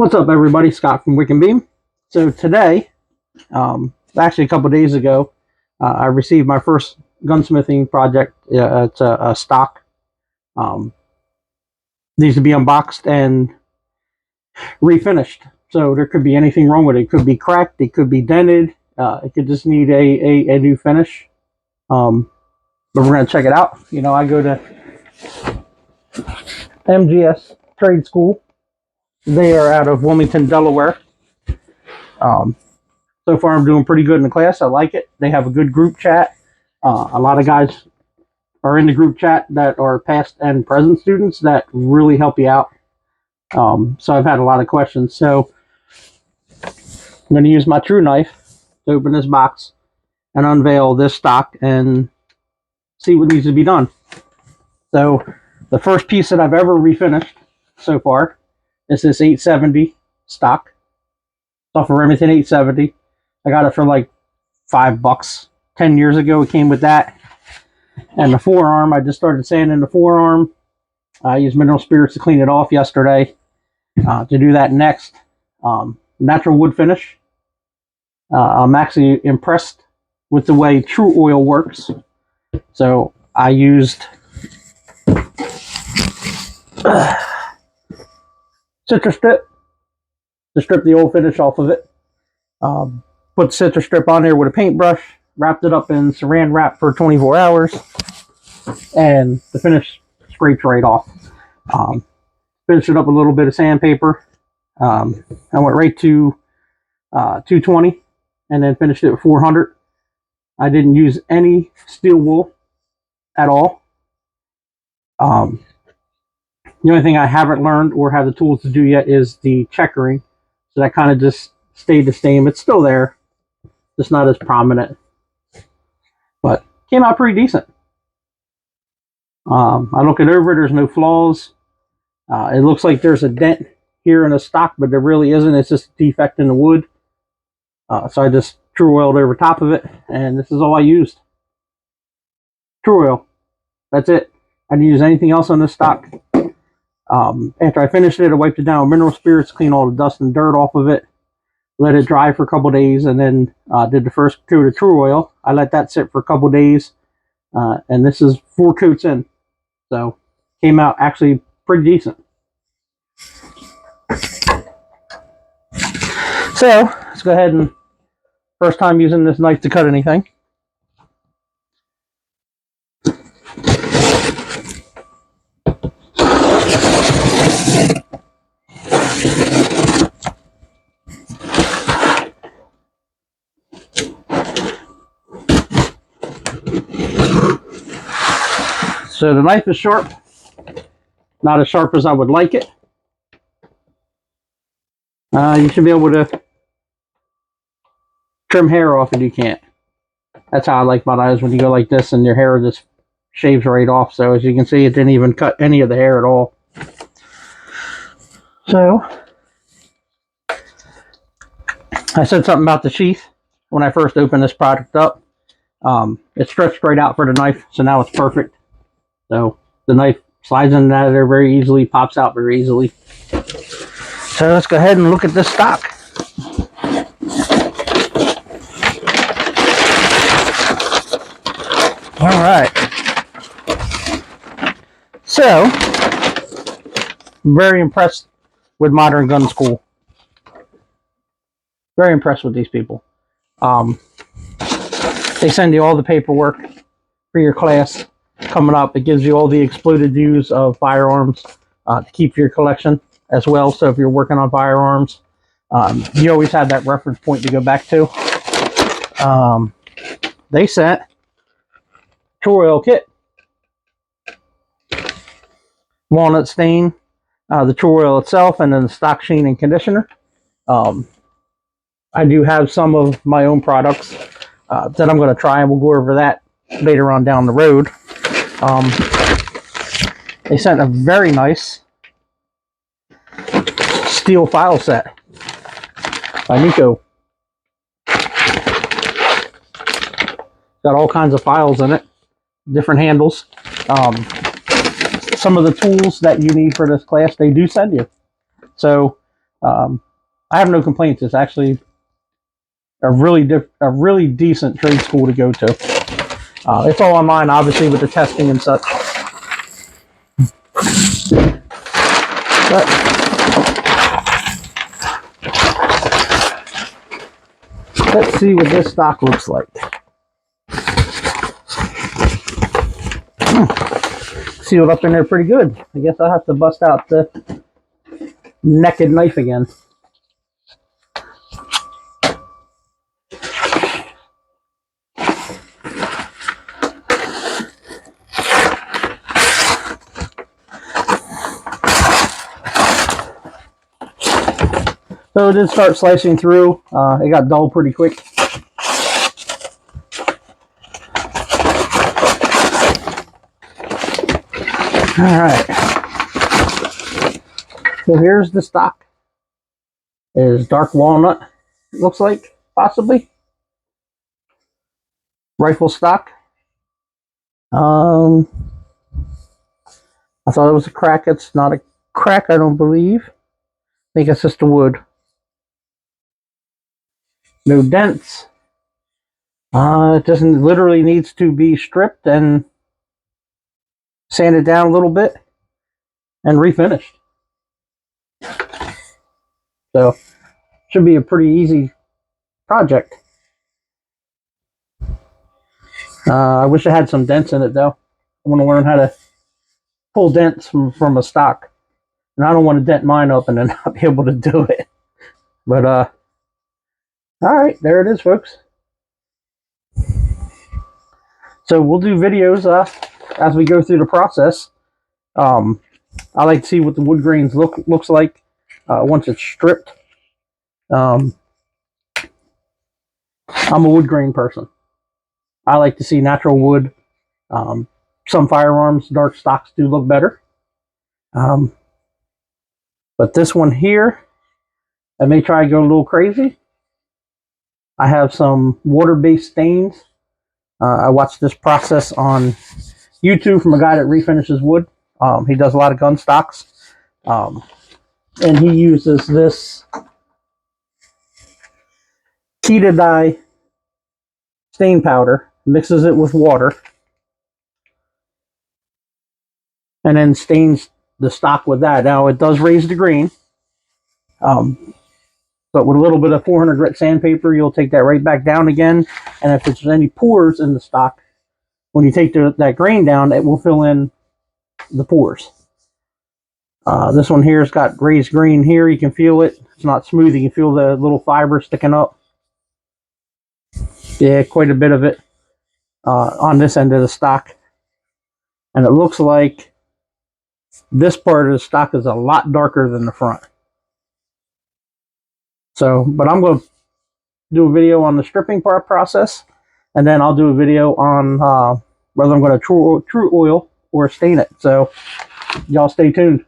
What's up, everybody? Scott from Wick and Beam. So today, actually a couple days ago, I received my first gunsmithing project. It's a stock. Needs to be unboxed and refinished. So there could be anything wrong with it. It could be cracked. It could be dented. It could just need a new finish. But we're going to check it out. You know, I go to MGS School. They are out of Wilmington, Delaware. So far, I'm doing pretty good in the class. I like it. They have a good group chat. A lot of guys are in the group chat that are past and present students that really help you out. So I've had a lot of questions. So I'm going to use my true knife to open this box and unveil this stock and see what needs to be done. So the first piece that I've ever refinished so far is this 870 stock. Off of Remington 870. I got it for like $5. 10 years ago, it came with that. And the forearm, I just started sanding the forearm. I used mineral spirits to clean it off yesterday. To do that next, natural wood finish. I'm actually impressed with the way True Oil works. So I used citrus strip to strip the old finish off of it. Put the citrus strip on there with a paintbrush, wrapped it up in saran wrap for 24 hours, and the finish scrapes right off. Finished it up with a little bit of sandpaper. I went right to 220 and then finished it with 400. I didn't use any steel wool at all. The only thing I haven't learned or have the tools to do yet is the checkering. So that kind of just stayed the same. It's still there, just not as prominent. But came out pretty decent. I look it over, there's no flaws. It looks like there's a dent here in the stock, but there really isn't. It's just a defect in the wood. So I just True Oiled over top of it, and this is all I used. True Oil. That's it. I didn't use anything else on this stock. After I finished it, I wiped it down with mineral spirits, cleaned all the dust and dirt off of it, let it dry for a couple days, and then did the first coat of True Oil. I let that sit for a couple days, and this is 4 coats in. So came out actually pretty decent. So let's go ahead and first time using this knife to cut anything. So the knife is sharp, not as sharp as I would like it. You should be able to trim hair off and you can't. That's how I like my knives, when you go like this and your hair just shaves right off. So as you can see, it didn't even cut any of the hair at all. So I said something about the sheath when I first opened this product up. It stretched right out for the knife, so now it's perfect. So the knife slides in and out of there very easily, pops out very easily. So let's go ahead and look at this stock. All right. So, I'm very impressed with Modern Gun School. Very impressed with these people. They send you all the paperwork for your class coming up. It gives you all the exploded views of firearms to keep your collection as well. So if you're working on firearms, you always have that reference point to go back to. They sent True Oil kit, walnut stain, the True Oil itself, and then the stock sheen and conditioner. I do have some of my own products that I'm going to try, and we'll go over that later on down the road. They sent a very nice steel file set by Nico. Got all kinds of files in it, different handles. Some of the tools that you need for this class, they do send you. So I have no complaints. It's actually a really decent trade school to go to. It's all online, obviously, with the testing and such. But let's see what this stock looks like. Sealed up in there pretty good. I guess I'll have to bust out the naked knife again. So it did start slicing through. It got dull pretty quick. Alright. So here's the stock. It is dark walnut, it looks like, possibly. Rifle stock. I thought it was a crack. It's not a crack, I don't believe. I think it's just the wood. No dents. It doesn't literally needs to be stripped and sanded down a little bit and refinished. So should be a pretty easy project. I wish I had some dents in it though. I want to learn how to pull dents from a stock, and I don't want to dent mine up and then not be able to do it. But all right, there it is, folks. So we'll do videos as we go through the process. I like to see what the wood grains looks like once it's stripped. I'm a wood grain person. I like to see natural wood. Some firearms, dark stocks do look better. But this one here, I may try to go a little crazy. I have some water-based stains. I watched this process on YouTube from a guy that refinishes wood. He does a lot of gun stocks. And he uses this Ketidye stain powder, mixes it with water, and then stains the stock with that. Now, it does raise the grain. But with a little bit of 400 grit sandpaper, you'll take that right back down again. And if there's any pores in the stock, when you take that grain down, it will fill in the pores. This one here has got raised green here. You can feel it. It's not smooth. You can feel the little fiber sticking up. Yeah, quite a bit of it on this end of the stock. And it looks like this part of the stock is a lot darker than the front. So, but I'm going to do a video on the stripping part process, and then I'll do a video on whether I'm going to true oil or stain it. So, y'all stay tuned.